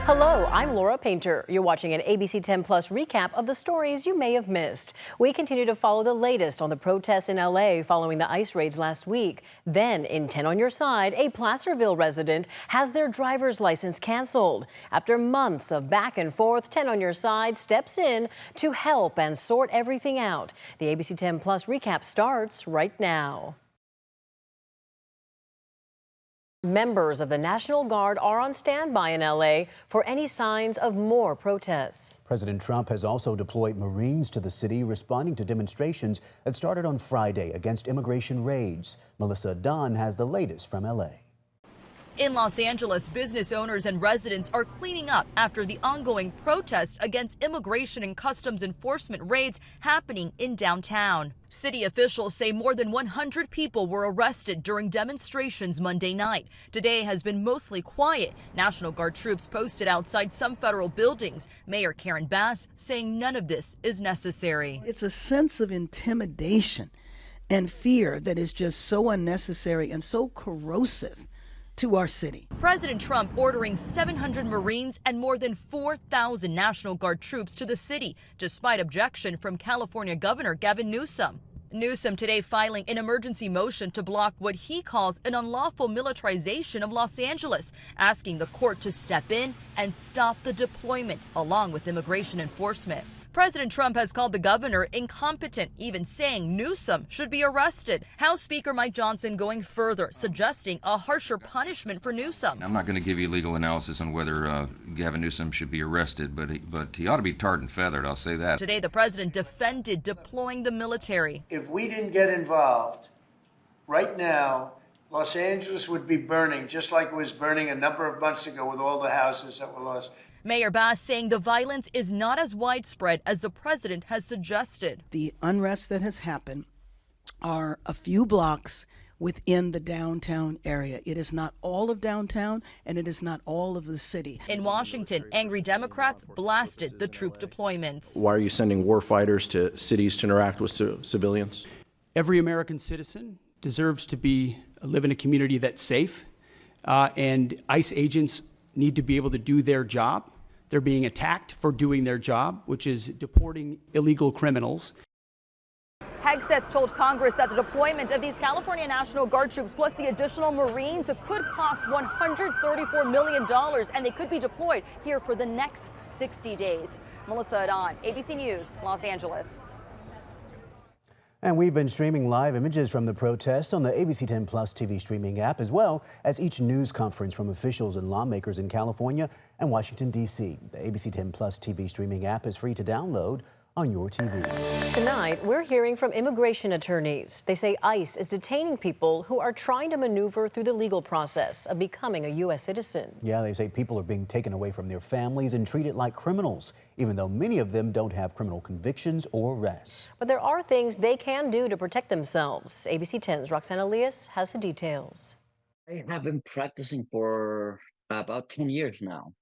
Hello, I'm Laura Painter. You're watching an ABC 10 Plus recap of the stories you may have missed. We continue to follow the latest on the protests in LA following the ICE raids last week. Then, in 10 on your side, a Placerville resident has their driver's license canceled. After months of back and forth, 10 on your side steps in to help and sort everything out. The ABC 10 Plus recap starts right now. Members of the National Guard are on standby in LA for any signs of more protests. President Trump has also deployed Marines to the city, responding to demonstrations that started on Friday against immigration raids. Melissa Dunn has the latest from LA. In Los Angeles, business owners and residents are cleaning up after the ongoing protests against immigration and customs enforcement raids happening in downtown. City officials say more than 100 people were arrested during demonstrations Monday night. Today has been mostly quiet. National Guard troops posted outside some federal buildings. Mayor Karen Bass saying none of this is necessary. It's a sense of intimidation and fear that is just so unnecessary and so corrosive to our city. President Trump ordering 700 Marines and more than 4,000 National Guard troops to the city, despite objection from California Governor Gavin Newsom. Newsom today filing an emergency motion to block what he calls an unlawful militarization of Los Angeles, asking the court to step in and stop the deployment, along with immigration enforcement. President Trump has called the governor incompetent, even saying Newsom should be arrested. House Speaker Mike Johnson going further, suggesting a harsher punishment for Newsom. I'm not going to give you legal analysis on whether Gavin Newsom should be arrested, but he ought to be tarred and feathered, I'll say that. Today, the president defended deploying the military. If we didn't get involved, right now, Los Angeles would be burning, just like it was burning a number of months ago with all the houses that were lost. Mayor Bass saying the violence is not as widespread as the president has suggested. The unrest that has happened are a few blocks within the downtown area. It is not all of downtown, and it is not all of the city. In Washington, angry Democrats blasted the troop deployments. Why are you sending war fighters to cities to interact with civilians? Every American citizen deserves to live in a community that's safe, and ICE agents need to be able to do their job. They're being attacked for doing their job, which is deporting illegal criminals. Hegseth told Congress that the deployment of these California National Guard troops plus the additional Marines could cost $134 million, and they could be deployed here for the next 60 days. Melissa Ott, ABC News, Los Angeles. And we've been streaming live images from the protests on the ABC 10 Plus TV streaming app, as well as each news conference from officials and lawmakers in California and Washington, D.C. The ABC 10 Plus TV streaming app is free to download on your TV. Tonight, we're hearing from immigration attorneys. They say ICE is detaining people who are trying to maneuver through the legal process of becoming a U.S. citizen. Yeah, they say people are being taken away from their families and treated like criminals, even though many of them don't have criminal convictions or arrests. But there are things they can do to protect themselves. ABC 10's Roxana Elias has the details. I have been practicing for about 10 years now,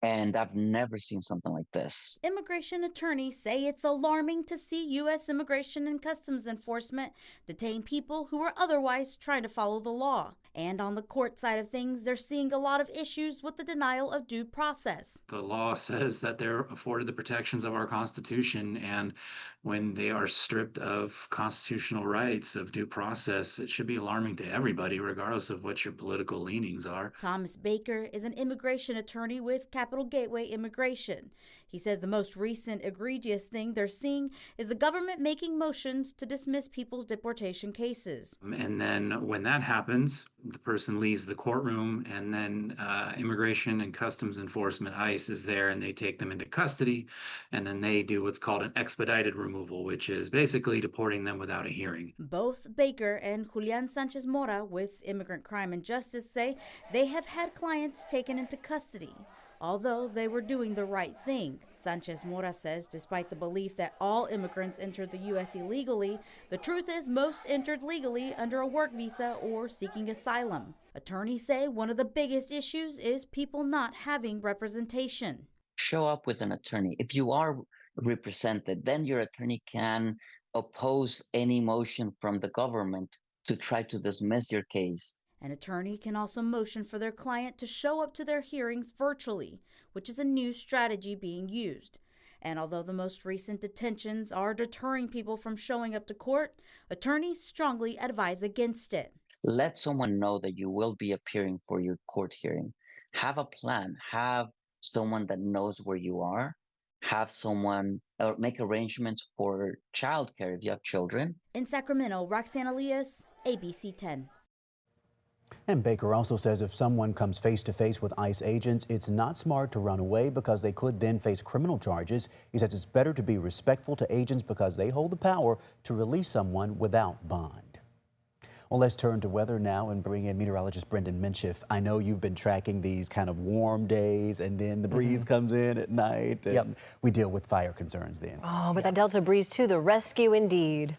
and I've never seen something like this. Immigration attorneys say it's alarming to see U.S. Immigration and Customs Enforcement detain people who are otherwise trying to follow the law. And on the court side of things, they're seeing a lot of issues with the denial of due process. The law says that they're afforded the protections of our Constitution, and when they are stripped of constitutional rights of due process, it should be alarming to everybody, regardless of what your political leanings are. Thomas Baker is an immigration attorney with Capital Gateway Immigration. He says the most recent egregious thing they're seeing is the government making motions to dismiss people's deportation cases. And then when that happens, the person leaves the courtroom, and then Immigration and Customs Enforcement, ICE, is there, and they take them into custody, and then they do what's called an expedited removal, which is basically deporting them without a hearing. Both Baker and Julian Sanchez Mora with Immigrant Crime and Justice say they have had clients taken into custody, although they were doing the right thing. Sanchez Mora says despite the belief that all immigrants entered the U.S. illegally, the truth is most entered legally under a work visa or seeking asylum. Attorneys say one of the biggest issues is people not having representation. Show up with an attorney. If you are represented, then your attorney can oppose any motion from the government to try to dismiss your case. An attorney can also motion for their client to show up to their hearings virtually, which is a new strategy being used. And although the most recent detentions are deterring people from showing up to court, attorneys strongly advise against it. Let someone know that you will be appearing for your court hearing. Have a plan. Have someone that knows where you are. Have someone or make arrangements for childcare if you have children. In Sacramento, Roxanne Elias, ABC 10. And Baker also says if someone comes face to face with ICE agents, it's not smart to run away because they could then face criminal charges. He says it's better to be respectful to agents because they hold the power to release someone without bond. Well, let's turn to weather now and bring in meteorologist Brendan Minsheff. I know you've been tracking these kind of warm days and then the breeze comes in at night and we deal with fire concerns then. Oh, but that Delta breeze too, the rescue indeed.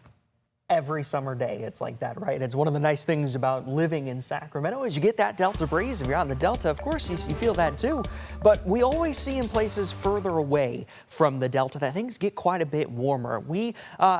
Every summer day, it's like that, right? It's one of the nice things about living in Sacramento is you get that Delta breeze. If you're out in the Delta, of course, you feel that too. But we always see in places further away from the Delta that things get quite a bit warmer. We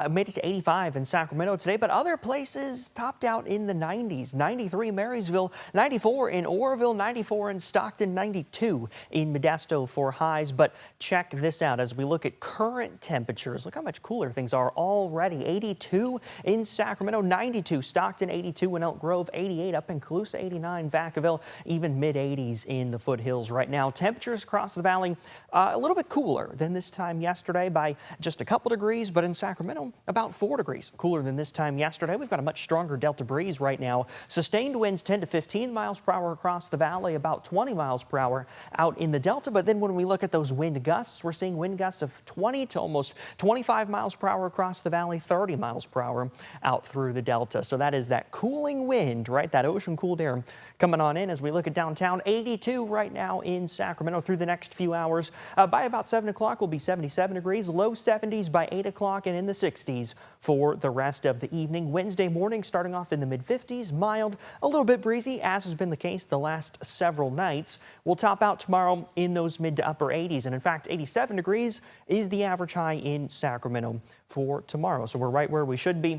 made it to 85 in Sacramento today, but other places topped out in the 90s. 93 in Marysville, 94 in Oroville, 94 in Stockton, 92 in Modesto for highs. But check this out as we look at current temperatures. Look how much cooler things are already. 82 in Sacramento, 92 Stockton, 82 in Elk Grove, 88 up in Colusa, 89 Vacaville, even mid-80s in the foothills right now. Temperatures across the valley a little bit cooler than this time yesterday by just a couple degrees, but in Sacramento about 4 degrees cooler than this time yesterday. We've got a much stronger Delta breeze right now. Sustained winds 10 to 15 miles per hour across the valley, about 20 miles per hour out in the Delta. But then when we look at those wind gusts, we're seeing wind gusts of 20 to almost 25 miles per hour across the valley, 30 miles per hour out through the Delta. So that is that cooling wind, right? That ocean cooled air coming on in as we look at downtown. 82 right now in Sacramento through the next few hours. By about 7 o'clock, we'll be 77 degrees, low 70s by 8 o'clock and in the 60s for the rest of the evening. Wednesday morning starting off in the mid-50s, mild, a little bit breezy, as has been the case the last several nights. We'll top out tomorrow in those mid to upper 80s. And in fact, 87 degrees is the average high in Sacramento for tomorrow. So we're right where we should be.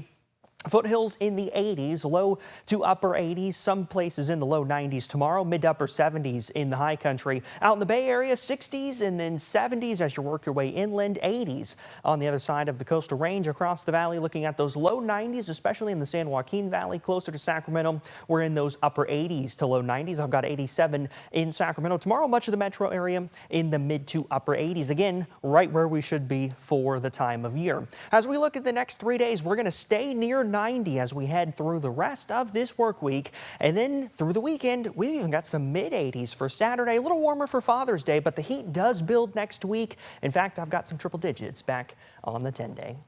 Foothills in the 80s, low to upper 80s, some places in the low 90s tomorrow, mid to upper 70s in the high country. Out in the Bay Area, 60s and then 70s as you work your way inland, 80s on the other side of the coastal range across the valley. Looking at those low 90s, especially in the San Joaquin Valley, closer to Sacramento. We're in those upper 80s to low 90s. I've got 87 in Sacramento. Tomorrow, much of the metro area in the mid to upper 80s. Again, right where we should be for the time of year. As we look at the next 3 days, we're going to stay near 90 as we head through the rest of this work week. And then through the weekend, we've even got some mid-80s for Saturday. A little warmer for Father's Day, but the heat does build next week. In fact, I've got some triple digits back on the 10-day.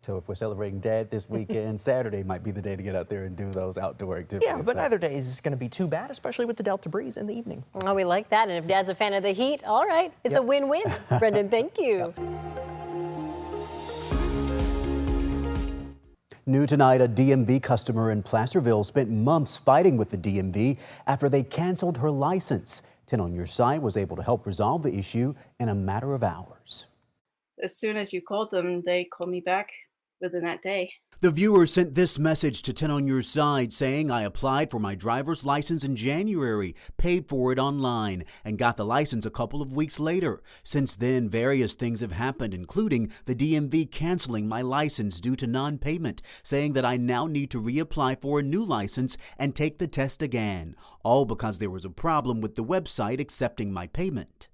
So if we're celebrating Dad this weekend, Saturday might be the day to get out there and do those outdoor activities. Yeah, but neither day is going to be too bad, especially with the Delta breeze in the evening. Oh, we like that. And if Dad's a fan of the heat, all right, it's a win-win. Brendan, thank you. New tonight, a DMV customer in Placerville spent months fighting with the DMV after they canceled her license. 10 on Your Side was able to help resolve the issue in a matter of hours. As soon as you called them, they called me back within that day. The viewer sent this message to 10 on Your Side saying, I applied for my driver's license in January, paid for it online, and got the license a couple of weeks later. Since then, various things have happened, including the DMV canceling my license due to non-payment, saying that I now need to reapply for a new license and take the test again, all because there was a problem with the website accepting my payment.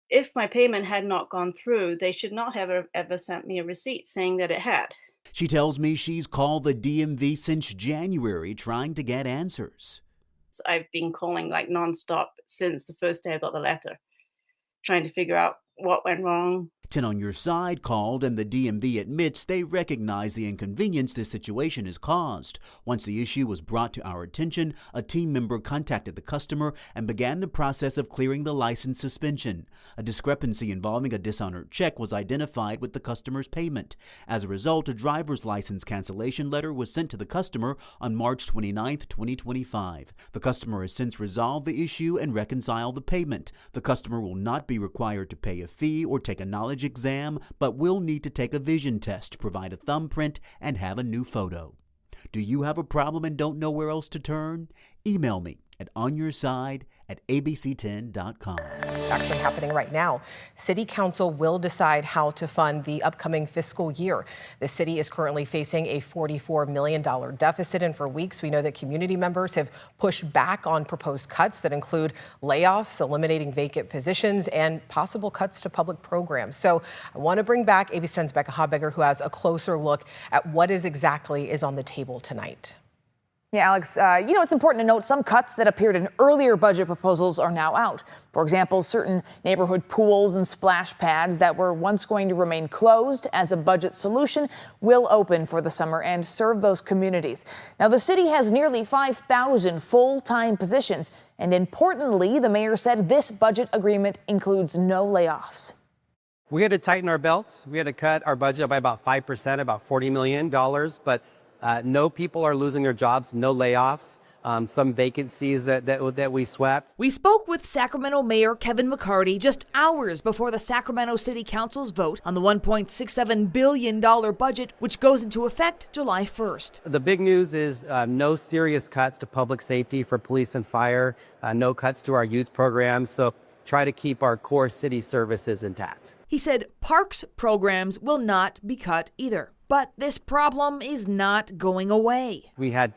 If my payment had not gone through, they should not have ever sent me a receipt saying that it had. She tells me she's called the DMV since January trying to get answers. I've been calling like nonstop since the first day I got the letter, trying to figure out what went wrong. 10 on Your Side called, and the DMV admits they recognize the inconvenience this situation has caused. Once the issue was brought to our attention, a team member contacted the customer and began the process of clearing the license suspension. A discrepancy involving a dishonored check was identified with the customer's payment. As a result, a driver's license cancellation letter was sent to the customer on March 29, 2025. The customer has since resolved the issue and reconciled the payment. The customer will not be required to pay a fee or take a knowledge exam, but will need to take a vision test, provide a thumbprint, and have a new photo. Do you have a problem and don't know where else to turn? Email me at onyourside@abc10.com. Actually happening right now. City Council will decide how to fund the upcoming fiscal year. The city is currently facing a $44 million deficit, and for weeks we know that community members have pushed back on proposed cuts that include layoffs, eliminating vacant positions, and possible cuts to public programs. So I want to bring back ABC10's Becca Habegger, who has a closer look at what exactly is on the table tonight. Yeah, Alex, it's important to note some cuts that appeared in earlier budget proposals are now out. For example, certain neighborhood pools and splash pads that were once going to remain closed as a budget solution will open for the summer and serve those communities. Now, the city has nearly 5,000 full-time positions. And importantly, the mayor said this budget agreement includes no layoffs. We had to tighten our belts. We had to cut our budget by about 5%, about $40 million. But no people are losing their jobs, no layoffs, some vacancies that we swept. We spoke with Sacramento Mayor Kevin McCarty just hours before the Sacramento City Council's vote on the $1.67 billion budget, which goes into effect July 1st. The big news is no serious cuts to public safety for police and fire, no cuts to our youth programs. So try to keep our core city services intact. He said parks programs will not be cut either. But this problem is not going away. We had,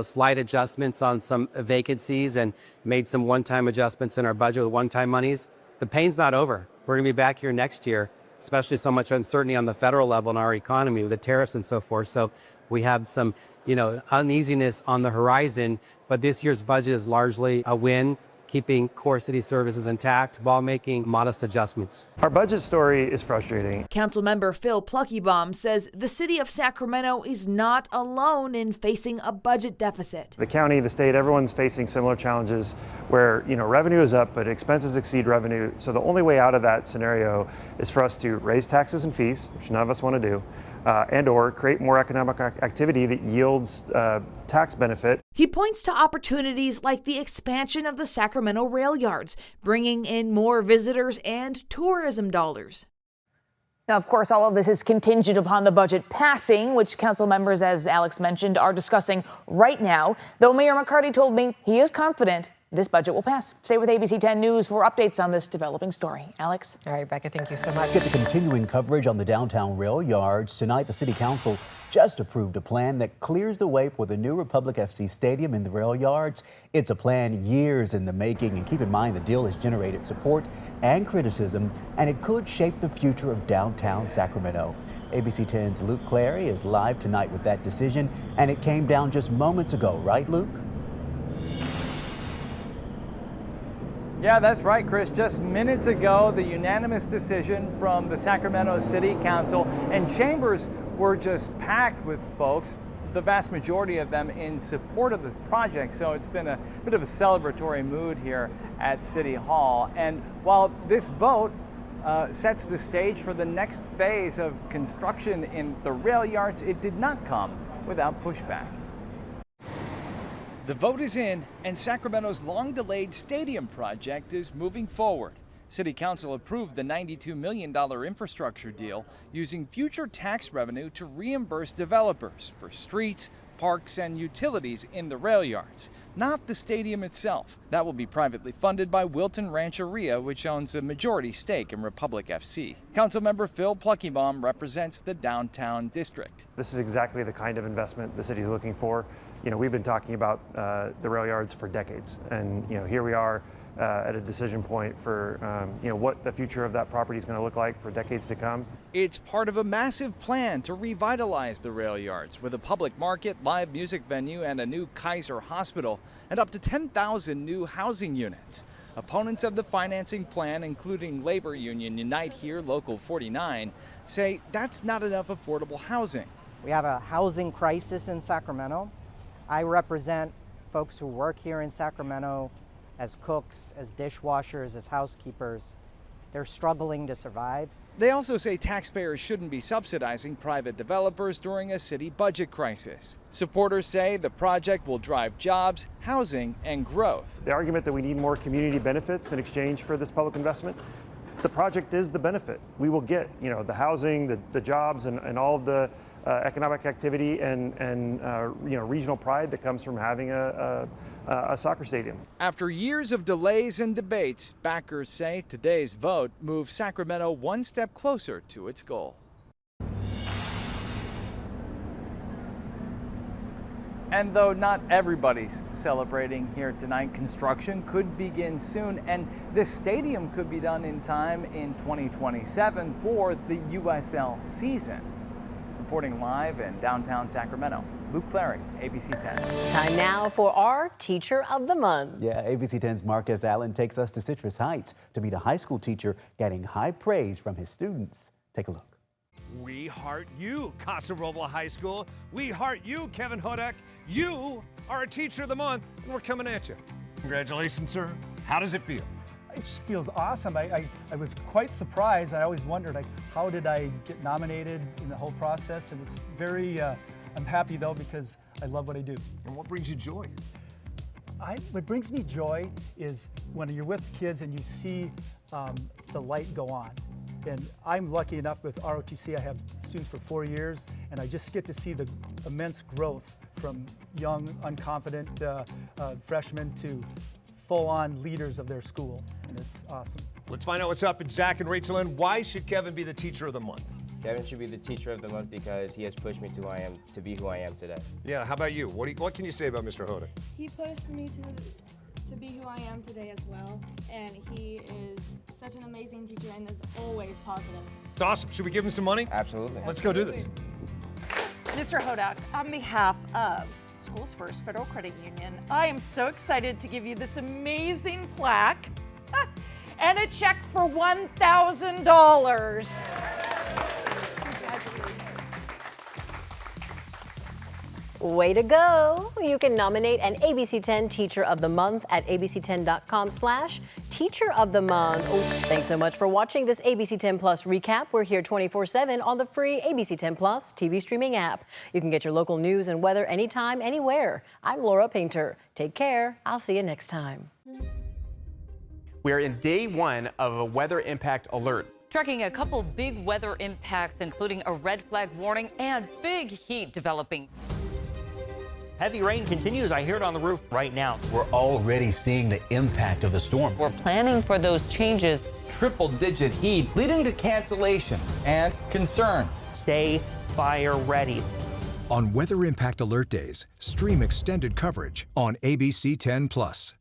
slight adjustments on some vacancies and made some one-time adjustments in our budget with one-time monies. The pain's not over. We're going to be back here next year, especially so much uncertainty on the federal level in our economy with the tariffs and so forth. So we have some, uneasiness on the horizon. But this year's budget is largely a win, keeping core city services intact while making modest adjustments. Our budget story is frustrating. Councilmember Phil Pluckybaum says the city of Sacramento is not alone in facing a budget deficit. The county, the state, everyone's facing similar challenges where, revenue is up, but expenses exceed revenue. So the only way out of that scenario is for us to raise taxes and fees, which none of us want to do, and or create more economic activity that yields tax benefit. He points to opportunities like the expansion of the Sacramento rail yards, bringing in more visitors and tourism dollars. Now, of course, all of this is contingent upon the budget passing, which council members, as Alex mentioned, are discussing right now. Though Mayor McCarty told me he is confident this budget will pass. Stay with ABC 10 News for updates on this developing story. Alex? All right, Becca, thank you so much. Get the continuing coverage on the downtown rail yards. Tonight, the City Council just approved a plan that clears the way for the new Republic FC Stadium in the rail yards. It's a plan years in the making, and keep in mind the deal has generated support and criticism, and it could shape the future of downtown Sacramento. ABC 10's Luke Clary is live tonight with that decision, and it came down just moments ago, right, Luke? Yeah, that's right, Chris. Just minutes ago, the unanimous decision from the Sacramento City Council, and chambers were just packed with folks, the vast majority of them in support of the project. So it's been a bit of a celebratory mood here at City Hall. And while this vote sets the stage for the next phase of construction in the rail yards, it did not come without pushback. The vote is in, and Sacramento's long-delayed stadium project is moving forward. City Council approved the $92 million infrastructure deal using future tax revenue to reimburse developers for streets, parks, and utilities in the rail yards, not the stadium itself. That will be privately funded by Wilton Rancheria, which owns a majority stake in Republic FC. Councilmember Phil Pluckybaum represents the downtown district. This is exactly the kind of investment the city's looking for. We've been talking about the rail yards for decades, and here we are at a decision point for what the future of that property is going to look like for decades to come. It's part of a massive plan to revitalize the rail yards with a public market, live music venue, and a new Kaiser hospital, and up to 10,000 new housing units. Opponents of the financing plan, including labor union Unite Here Local 49, say that's not enough affordable housing. We have a housing crisis in Sacramento. I represent folks who work here in Sacramento as cooks, as dishwashers, as housekeepers. They're struggling to survive. They also say taxpayers shouldn't be subsidizing private developers during a city budget crisis. Supporters say the project will drive jobs, housing, and growth. The argument that we need more community benefits in exchange for this public investment, the project is the benefit. We will get, the housing, the jobs, and all of the economic activity and regional pride that comes from having a soccer stadium. After years of delays and debates, backers say today's vote moves Sacramento one step closer to its goal. And though not everybody's celebrating here tonight, construction could begin soon, and this stadium could be done in time in 2027 for the USL season. Reporting live in downtown Sacramento, Luke Clary, ABC 10. Time now for our Teacher of the Month. Yeah, ABC 10's Marcus Allen takes us to Citrus Heights to meet a high school teacher getting high praise from his students. Take a look. We heart you, Casa Robles High School. We heart you, Kevin Hodak. You are a Teacher of the Month, and we're coming at you. Congratulations, sir. How does it feel? It just feels awesome. I was quite surprised. I always wondered, like, how did I get nominated in the whole process? And it's very, I'm happy though, because I love what I do. And what brings you joy? What brings me joy is when you're with kids and you see the light go on. And I'm lucky enough with ROTC, I have students for 4 years, and I just get to see the immense growth from young, unconfident freshmen to full-on leaders of their school, and it's awesome. Let's find out what's up. It's Zach and Rachel Lynn. Why should Kevin be the Teacher of the Month? Kevin should be the Teacher of the Month because he has pushed me to be who I am today. Yeah, how about you? What can you say about Mr. Hodak? He pushed me to be who I am today as well, and he is such an amazing teacher and is always positive. It's awesome. Should we give him some money? Absolutely. Let's go do this. Mr. Hodak, on behalf of Schools First Federal Credit Union, I am so excited to give you this amazing plaque and a check for $1,000. Way to go! You can nominate an ABC10 Teacher of the Month at abc10.com/Teacher of the Month. Oh, thanks so much for watching this ABC10 Plus recap. We're here 24/7 on the free ABC10 Plus TV streaming app. You can get your local news and weather anytime, anywhere. I'm Laura Painter. Take care. I'll see you next time. We are in day one of a weather impact alert. Tracking a couple big weather impacts, including a red flag warning and big heat developing. Heavy rain continues. I hear it on the roof right now. We're already seeing the impact of the storm. We're planning for those changes. Triple-digit heat leading to cancellations and concerns. Stay fire ready. On Weather Impact Alert Days, stream extended coverage on ABC 10 Plus.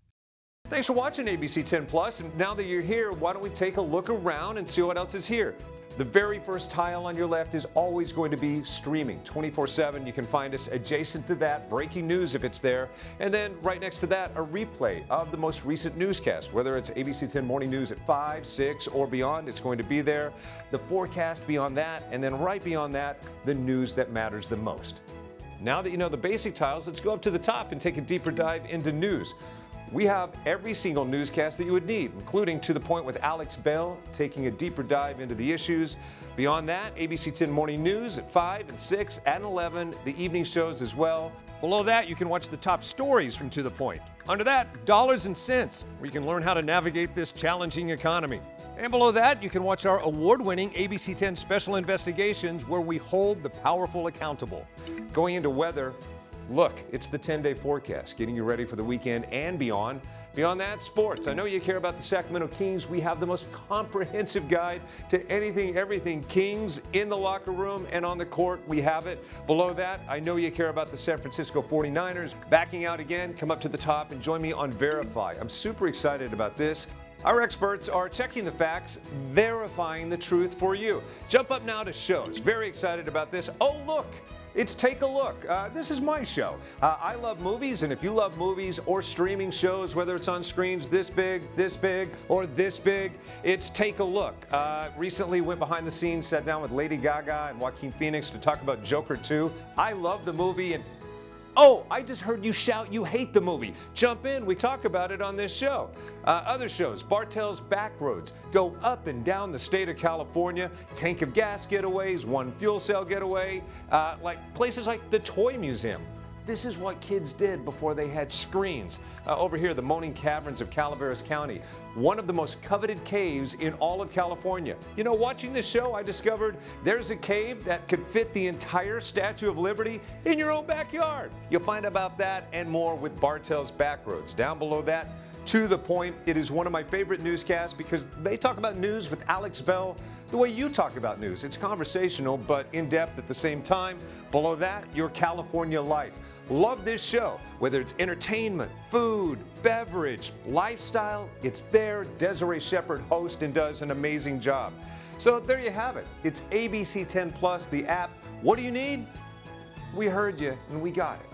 Thanks for watching ABC 10 Plus. And now that you're here, why don't we take a look around and see what else is here? The very first tile on your left is always going to be streaming 24/7. You can find us adjacent to that, breaking news if it's there. And then right next to that, a replay of the most recent newscast. Whether it's ABC 10 Morning News at 5, 6, or beyond, it's going to be there. The forecast beyond that, and then right beyond that, the news that matters the most. Now that you know the basic tiles, let's go up to the top and take a deeper dive into news. We have every single newscast that you would need, including To the Point with Alex Bell, taking a deeper dive into the issues. Beyond that, ABC 10 Morning News at 5 and 6 and 11, the evening shows as well. Below that, you can watch the top stories from To the Point. Under that, Dollars and Cents, where you can learn how to navigate this challenging economy. And below that, you can watch our award-winning ABC 10 Special Investigations, where we hold the powerful accountable. Going into weather, look, it's the 10-day forecast, getting you ready for the weekend and beyond. Beyond that, sports. I know you care about the Sacramento Kings. We have the most comprehensive guide to anything, everything Kings in the locker room and on the court. We have it. Below that, I know you care about the San Francisco 49ers. Backing out again, come up to the top and join me on Verify. I'm super excited about this. Our experts are checking the facts, verifying the truth for you. Jump up now to shows. Very excited about this. Oh, look. It's Take a Look. This is my show. I love movies, and if you love movies or streaming shows, whether it's on screens this big, or this big, it's Take a Look. Recently went behind the scenes, sat down with Lady Gaga and Joaquin Phoenix to talk about Joker 2. I love the movie, and oh, I just heard you shout you hate the movie. Jump in, we talk about it on this show. Other shows, Bartell's Backroads, go up and down the state of California, tank of gas getaways, one fuel cell getaway, like places like the Toy Museum. this is what kids did before they had screens. Over here, the Moaning Caverns of Calaveras County, one of the most coveted caves in all of California. You know, watching this show, I discovered there's a cave that could fit the entire Statue of Liberty in your own backyard. You'll find about that and more with Bartell's Backroads. Down below that, To the Point. It is one of my favorite newscasts because they talk about news with Alex Bell the way you talk about news. It's conversational but in-depth at the same time. Below that, Your California Life. Love this show. Whether it's entertainment, food, beverage, lifestyle, it's there. Desiree Shepherd hosts and does an amazing job. So there you have it. It's ABC10 Plus, the app. What do you need? We heard you and we got it.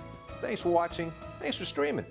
Thanks for watching. Thanks for streaming.